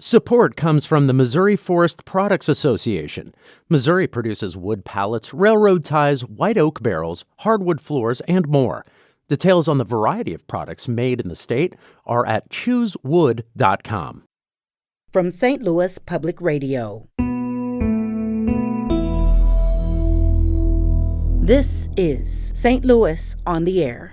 Support comes from the Missouri Forest Products Association. Missouri produces wood pallets, railroad ties, white oak barrels, hardwood floors, and more. Details on the variety of products made in the state are at choosewood.com. From St. Louis Public Radio. This is St. Louis on the Air.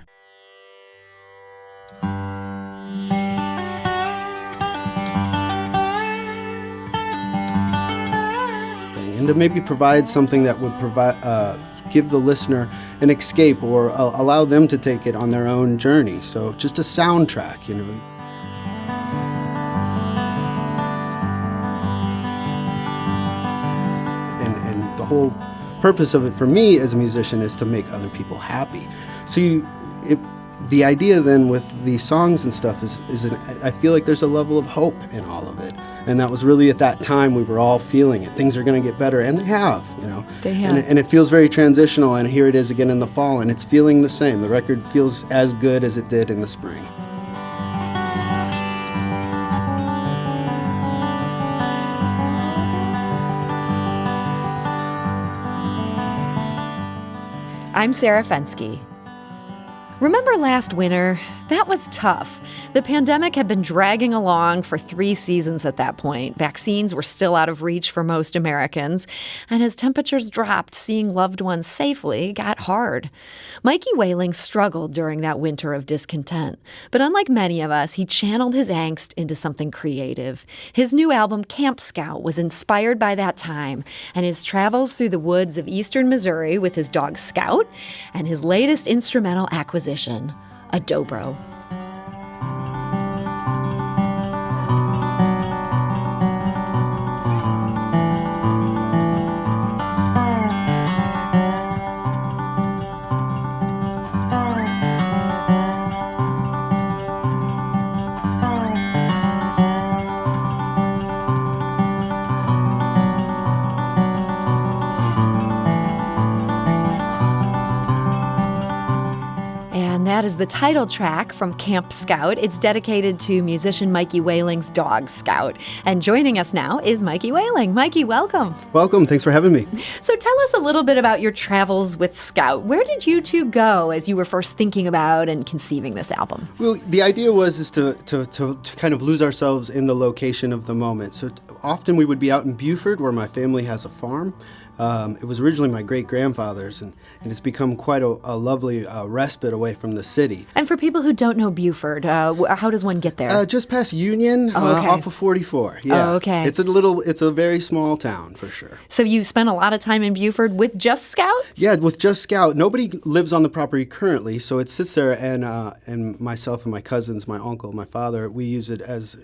And to maybe provide something that would give the listener an escape or allow them to take it on their own journey. So just a soundtrack, you know. And the whole purpose of it for me as a musician is to make other people happy. So the idea then with these songs and stuff is I feel like there's a level of hope in all of it. And that was really at that time we were all feeling it. Things are going to get better, and they have, you know. They have. And it feels very transitional, and here it is again in the fall, and it's feeling the same. The record feels as good as it did in the spring. I'm Sarah Fensky. Remember last winter? That was tough. The pandemic had been dragging along for 3 seasons at that point. Vaccines were still out of reach for most Americans. And as temperatures dropped, seeing loved ones safely got hard. Mikey Wehling struggled during that winter of discontent. But unlike many of us, he channeled his angst into something creative. His new album, Camp Scout, was inspired by that time and his travels through the woods of eastern Missouri with his dog Scout and his latest instrumental acquisition, a dobro. That is the title track from Camp Scout. It's dedicated to musician Mikey Wehling's dog, Scout. And joining us now is Mikey Wehling. Mikey, welcome. Welcome. Thanks for having me. So tell us a little bit about your travels with Scout. Where did you two go as you were first thinking about and conceiving this album? Well, the idea was to kind of lose ourselves in the location of the moment. So often we would be out in Buford, where my family has a farm. It was originally my great-grandfather's, and it's become quite a lovely respite away from the city. And for people who don't know Buford, how does one get there? Just past Union, off of 44. Yeah. Oh, okay. It's a very small town, for sure. So you spent a lot of time in Buford with just Scout? Yeah, with just Scout. Nobody lives on the property currently, so it sits there, and myself and my cousins, my uncle, my father, we use it as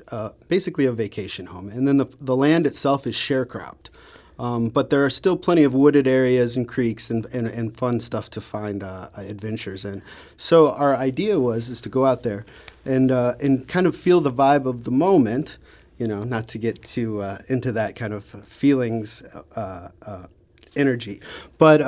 basically a vacation home. And then the land itself is sharecropped. But there are still plenty of wooded areas and creeks and fun stuff to find adventures in. So our idea is to go out there and kind of feel the vibe of the moment, you know, not to get too into that kind of feelings energy, but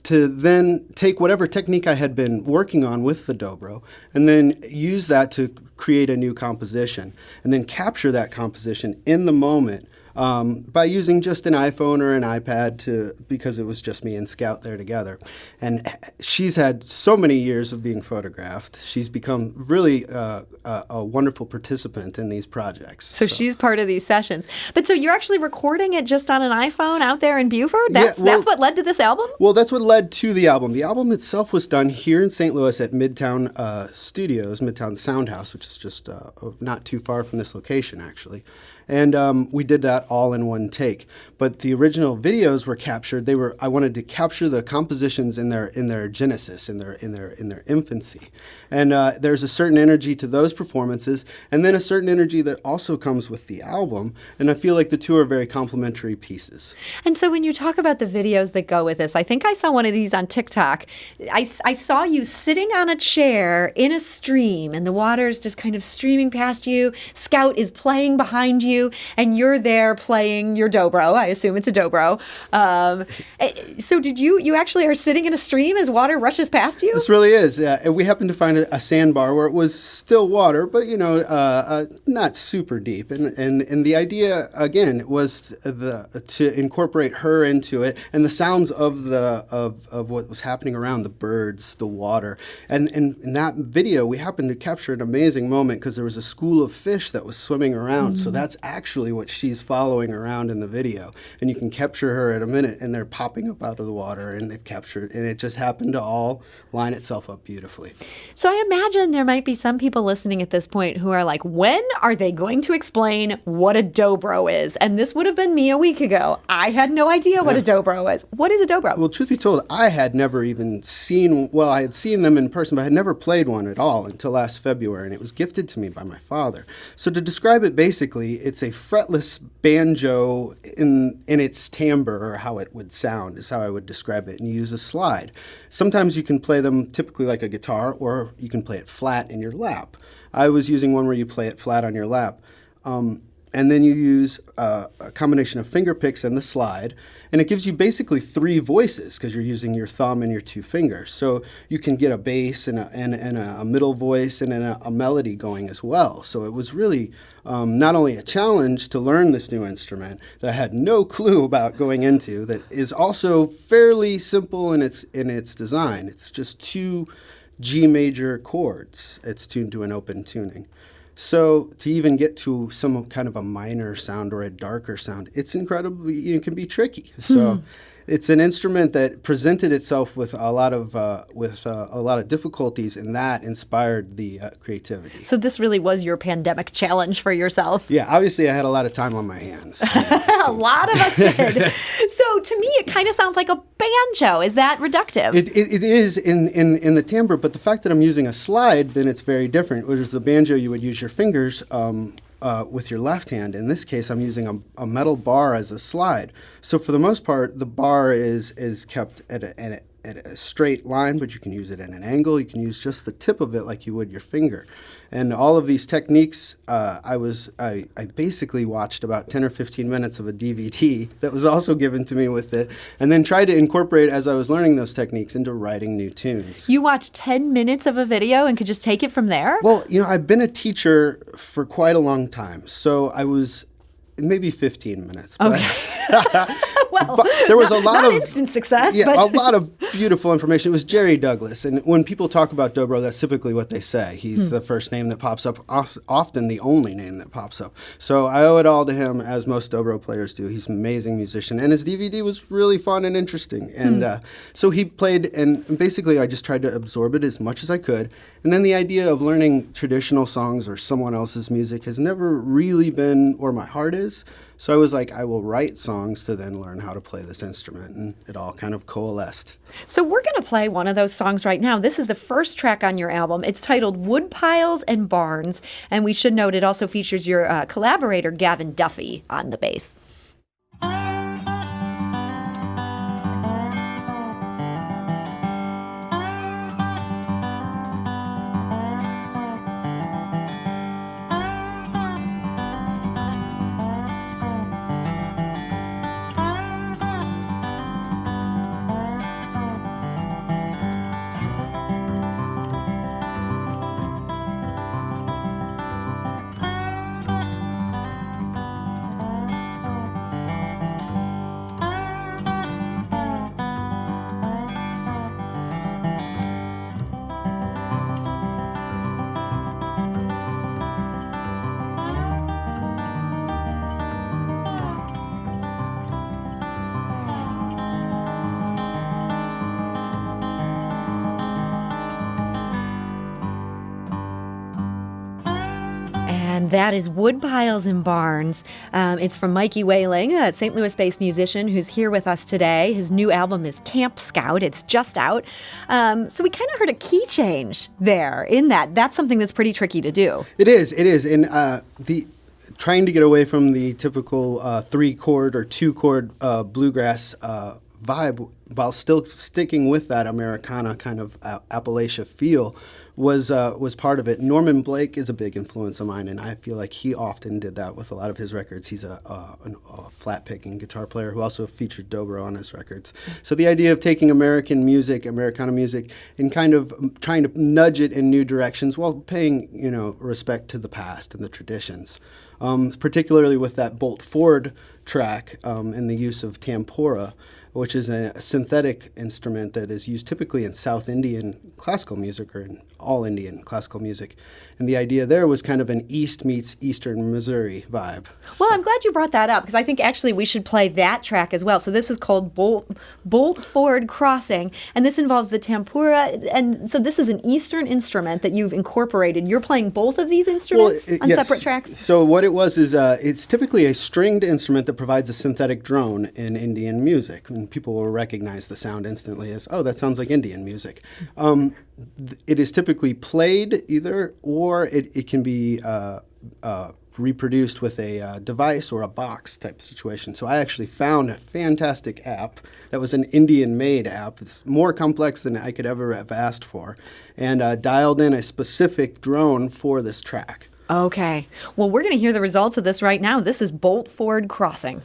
to then take whatever technique I had been working on with the dobro and then use that to create a new composition and then capture that composition in the moment. By using just an iPhone or an iPad because it was just me and Scout there together. And she's had so many years of being photographed. She's become really a wonderful participant in these projects. So she's part of these sessions. But so you're actually recording it just on an iPhone out there in Buford? That's what led to this album? Well, that's what led to the album. The album itself was done here in St. Louis at Midtown Studios, Midtown Sound House, which is just not too far from this location, actually. And we did that all in one take. But the original videos were captured. I wanted to capture the compositions in their genesis, in their infancy. And there's a certain energy to those performances, and then a certain energy that also comes with the album. And I feel like the two are very complementary pieces. And so when you talk about the videos that go with this, I think I saw one of these on TikTok. I saw you sitting on a chair in a stream, and the water is just kind of streaming past you. Scout is playing behind you, and you're there there playing your dobro. I assume it's a dobro. So did you actually are sitting in a stream as water rushes past you? This really is. We happened to find a sandbar where it was still water, but not super deep. And the idea again was to incorporate her into it and the sounds of what was happening around, the birds, the water. And in that video, we happened to capture an amazing moment because there was a school of fish that was swimming around. So that's actually what she's following around in the video. And you can capture her at a minute, and they're popping up out of the water, and they've captured, and it just happened to all line itself up beautifully. So I imagine there might be some people listening at this point who are like, when are they going to explain what a dobro is? And this would have been me a week ago. I had no idea what a dobro is. What is a dobro? Well, truth be told, I had never even I had seen them in person, but I had never played one at all until last February, and it was gifted to me by my father. So to describe it basically, it's a fretless banjo in its timbre, or how it would sound is how I would describe it, and you use a slide. Sometimes you can play them typically like a guitar, or you can play it flat in your lap. I was using one where you play it flat on your lap. And then you use a combination of finger picks and the slide, and it gives you basically 3 voices because you're using your thumb and your 2 fingers. So you can get a bass and a middle voice and then a melody going as well. So it was really not only a challenge to learn this new instrument that I had no clue about going into, that is also fairly simple in its design. It's just 2 G major chords. It's tuned to an open tuning. So to even get to some kind of a minor sound or a darker sound, it's incredibly, it can be tricky. So it's an instrument that presented itself with a lot of difficulties, and that inspired the creativity. So this really was your pandemic challenge for yourself. Yeah, obviously I had a lot of time on my hands. A lot of us did. So to me, it kind of sounds like a banjo. Is that reductive? It is in the timbre, but the fact that I'm using a slide, then it's very different. Whereas the banjo, you would use your fingers with your left hand. In this case, I'm using a metal bar as a slide. So for the most part, the bar is kept at a straight line, but you can use it at an angle. You can use just the tip of it like you would your finger. And all of these techniques, I basically watched about 10 or 15 minutes of a DVD that was also given to me with it, and then tried to incorporate, as I was learning those techniques, into writing new tunes. You watched 10 minutes of a video and could just take it from there? Well, I've been a teacher for quite a long time, so I was maybe 15 minutes. But Okay. Well, but there was a lot of instant success. Yeah, but a lot of beautiful information. It was Jerry Douglas, and when people talk about dobro, that's typically what they say. He's the first name that pops up, often the only name that pops up. So I owe it all to him, as most dobro players do. He's an amazing musician, and his DVD was really fun and interesting. And so he played, and basically I just tried to absorb it as much as I could. And then the idea of learning traditional songs or someone else's music has never really been where my heart is. So I was like, I will write songs to then learn how to play this instrument, and it all kind of coalesced. So we're going to play one of those songs right now. This is the first track on your album. It's titled Wood Piles and Barns, and we should note it also features your collaborator, Gavin Duffy, on the bass. And that is Wood Piles and Barns. It's from Mikey Wehling, a St. Louis-based musician who's here with us today. His new album is Camp Scout. It's just out. So we kind of heard a key change there in that. That's something that's pretty tricky to do. It is. And trying to get away from the typical 3-chord or 2-chord bluegrass vibe while still sticking with that Americana kind of Appalachia feel was part of it. Norman Blake is a big influence of mine, and I feel like he often did that with a lot of his records. He's a flat picking guitar player who also featured dobro on his records. So the idea of taking American music, Americana music, and kind of trying to nudge it in new directions while paying respect to the past and the traditions. Particularly with that bolt forward track and the use of tempura, which is a synthetic instrument that is used typically in South Indian classical music or in all Indian classical music. And the idea there was kind of an East meets Eastern Missouri vibe. Well, I'm glad you brought that up because I think actually we should play that track as well. So this is called Bolt Forward Crossing, and this involves the tempura. And so this is an Eastern instrument that you've incorporated. You're playing both of these instruments on yes. separate tracks? So what it was is it's typically a stringed instrument that provides a synthetic drone in Indian music. And people will recognize the sound instantly as, oh, that sounds like Indian music. It is typically played either, or it can be reproduced with a device or a box type situation. So I actually found a fantastic app that was an Indian-made app. It's more complex than I could ever have asked for, and dialed in a specific drone for this track. Okay. Well, we're going to hear the results of this right now. This is Bolt Forward Crossing.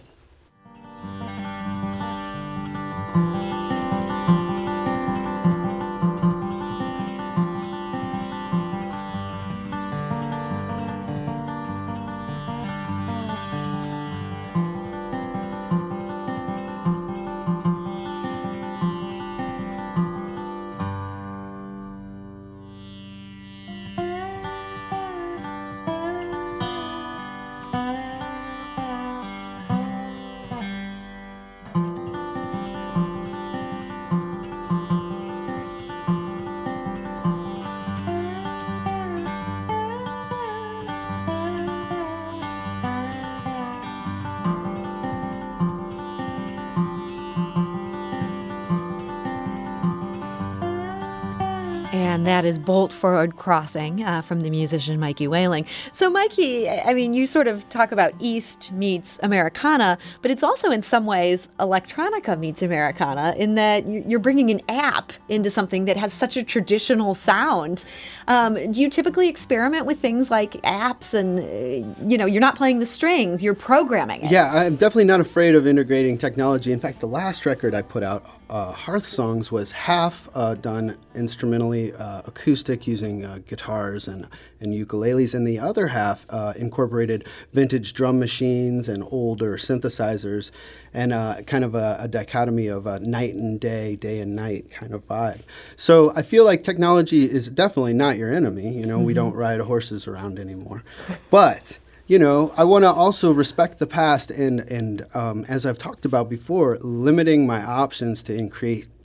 And that is Bolt Forward Crossing from the musician Mikey Wehling. So Mikey, I mean, you sort of talk about East meets Americana, but it's also in some ways electronica meets Americana in that you're bringing an app into something that has such a traditional sound. Do you typically experiment with things like apps and, you're not playing the strings, you're programming it? Yeah, I'm definitely not afraid of integrating technology. In fact, the last record I put out, Hearth Songs, was half done instrumentally, acoustic, using guitars and ukuleles, and the other half incorporated vintage drum machines and older synthesizers, and kind of a dichotomy of night and day and night kind of vibe. So I feel like technology is definitely not your enemy. We don't ride horses around anymore. But I want to also respect the past and as I've talked about before, limiting my options to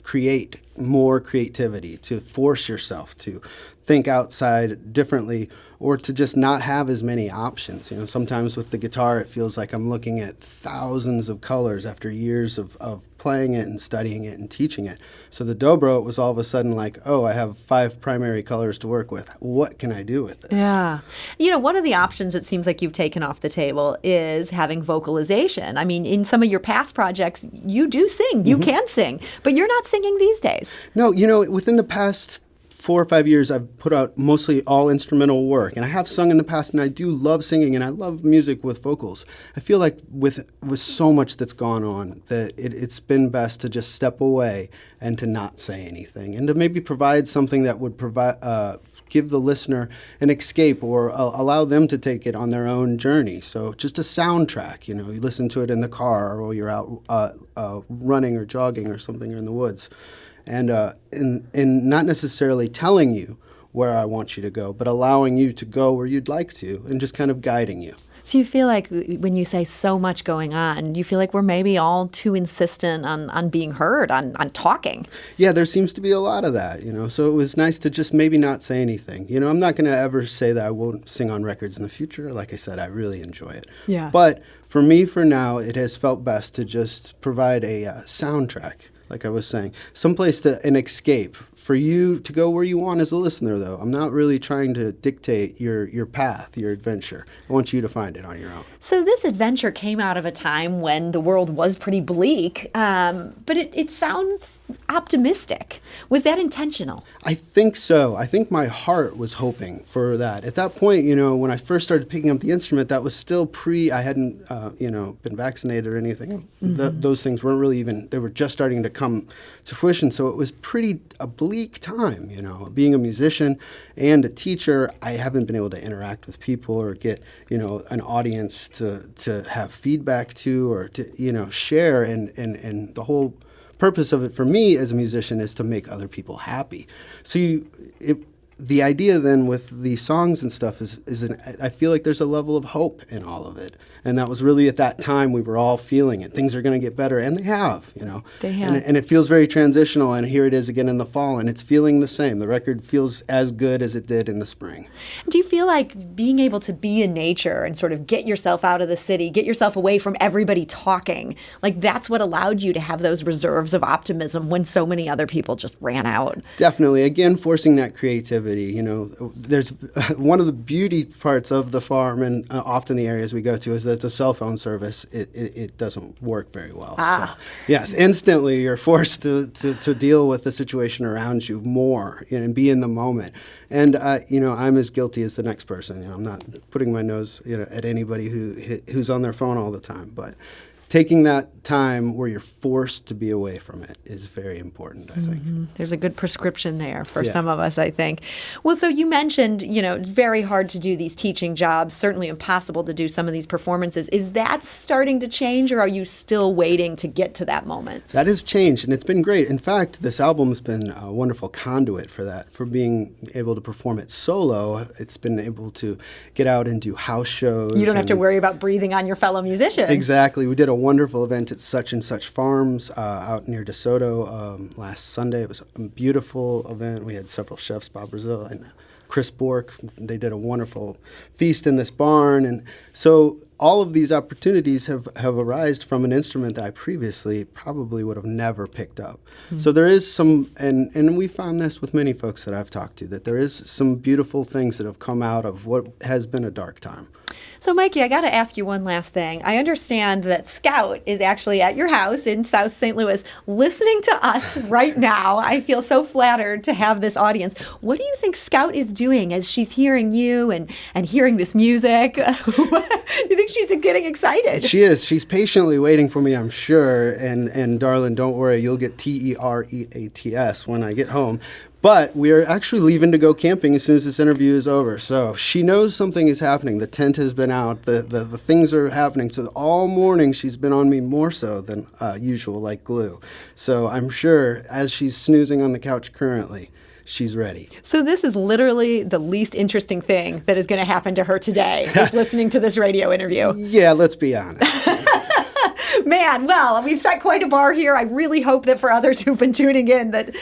create more creativity, to force yourself to think outside differently, or to just not have as many options. Sometimes with the guitar, it feels like I'm looking at thousands of colors after years of playing it and studying it and teaching it. So the dobro, it was all of a sudden like, oh, I have 5 primary colors to work with. What can I do with this? Yeah. One of the options it seems like you've taken off the table is having vocalization. I mean, in some of your past projects, you do sing. You can sing, but you're not singing these days. No, within the past 4 or 5 years, I've put out mostly all instrumental work, and I have sung in the past, and I do love singing, and I love music with vocals. I feel like with so much that's gone on, that it's been best to just step away and to not say anything, and to maybe provide something that would give the listener an escape, or allow them to take it on their own journey. So just a soundtrack, you listen to it in the car, or you're out running or jogging or something in the woods. And not necessarily telling you where I want you to go, but allowing you to go where you'd like to, and just kind of guiding you. So you feel like when you say so much going on, you feel like we're maybe all too insistent on being heard, on talking. Yeah, there seems to be a lot of that, So it was nice to just maybe not say anything. I'm not going to ever say that I won't sing on records in the future. Like I said, I really enjoy it. Yeah. But for me, for now, it has felt best to just provide a soundtrack. Like I was saying, someplace an escape for you to go where you want as a listener, though. I'm not really trying to dictate your path, your adventure. I want you to find it on your own. So this adventure came out of a time when the world was pretty bleak, but it sounds optimistic. Was that intentional? I think so. I think my heart was hoping for that. At that point, when I first started picking up the instrument, that was still I hadn't, been vaccinated or anything. Those things weren't really they were just starting to come to fruition. So it was a bleak time, being a musician and a teacher. I haven't been able to interact with people or get, an audience to have feedback to or to, share. And the whole purpose of it for me as a musician is to make other people happy. So the idea then with the songs and stuff I feel like there's a level of hope in all of it. And that was really at that time we were all feeling it. Things are going to get better, and they have, They have. And it feels very transitional, and here it is again in the fall, and it's feeling the same. The record feels as good as it did in the spring. Do you feel like being able to be in nature and sort of get yourself out of the city, get yourself away from everybody talking, like that's what allowed you to have those reserves of optimism when so many other people just ran out? Definitely. Again, forcing that creativity. There's one of the beauty parts of the farm and often the areas we go to is that the cell phone service, it doesn't work very well. So, yes, instantly you're forced to deal with the situation around you more and be in the moment. And, I'm as guilty as the next person. I'm not putting my nose at anybody who's on their phone all the time. But taking that time where you're forced to be away from it is very important, I think. There's a good prescription there for some of us, I think. Well, so you mentioned, very hard to do these teaching jobs, certainly impossible to do some of these performances. Is that starting to change, or are you still waiting to get to that moment? That has changed, and it's been great. In fact, this album's been a wonderful conduit for that, for being able to perform it solo. It's been able to get out and do house shows. You don't have to worry about breathing on your fellow musicians. Exactly. We did a wonderful event at Such and Such Farms out near DeSoto last Sunday. It was a beautiful event. We had several chefs, Bob Brazil and Chris Bork. They did a wonderful feast in this barn. And so all of these opportunities have arisen from an instrument that I previously probably would have never picked up. So there is some, and we found this with many folks that I've talked to, that there is some beautiful things that have come out of what has been a dark time. So, Mikey, I got to ask you one last thing. I understand that Scout is actually at your house in South St. Louis listening to us right now. I feel so flattered to have this audience. What do you think Scout is doing as she's hearing you and hearing this music? Do you think she's getting excited? She is. She's patiently waiting for me, I'm sure. And darling, don't worry, you'll get TEREATS when I get home. But we are actually leaving to go camping as soon as this interview is over. So she knows something is happening. The tent has been out. The things are happening. So all morning she's been on me more so than usual, like glue. So I'm sure as she's snoozing on the couch currently, she's ready. So this is literally the least interesting thing that is going to happen to her today, is listening to this radio interview. Yeah, let's be honest. Man, well, we've set quite a bar here. I really hope that for others who've been tuning in that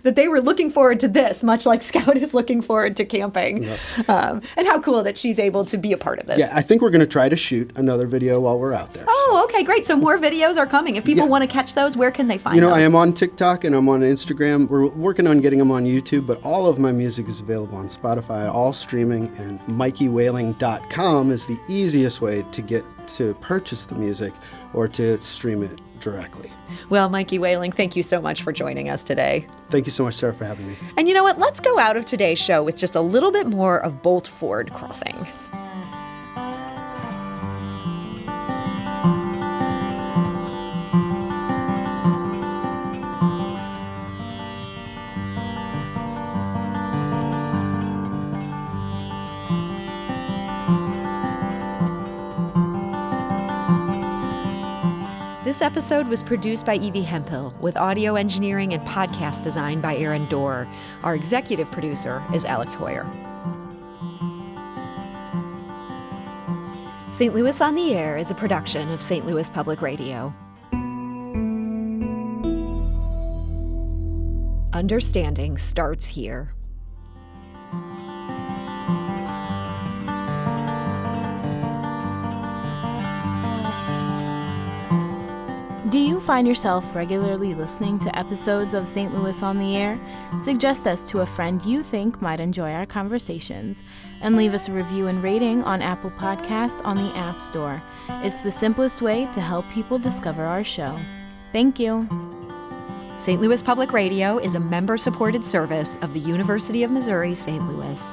they were looking forward to this, much like Scout is looking forward to camping. Yep. And how cool that she's able to be a part of this. Yeah, I think we're going to try to shoot another video while we're out there. Oh, okay, great. So more videos are coming. If people want to catch those, where can they find those? I am on TikTok and I'm on Instagram. We're working on getting them on YouTube, but all of my music is available on Spotify, all streaming, and MikeyWehling.com is the easiest way to get to purchase the music or to stream it directly. Well, Mikey Wehling, thank you so much for joining us today. Thank you so much, Sarah, for having me. And you know what? Let's go out of today's show with just a little bit more of Bolt Ford Crossing. This episode was produced by Evie Hemphill, with audio engineering and podcast design by Aaron Dorr. Our executive producer is Alex Hoyer. St. Louis on the Air is a production of St. Louis Public Radio. Understanding starts here. Do you find yourself regularly listening to episodes of St. Louis on the Air? Suggest us to a friend you think might enjoy our conversations, and leave us a review and rating on Apple Podcasts on the App Store. It's the simplest way to help people discover our show. Thank you. St. Louis Public Radio is a member-supported service of the University of Missouri St. Louis.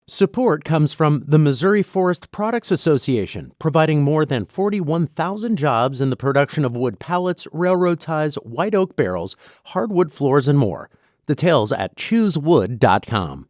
Support comes from the Missouri Forest Products Association, providing more than 41,000 jobs in the production of wood pallets, railroad ties, white oak barrels, hardwood floors, and more. Details at choosewood.com.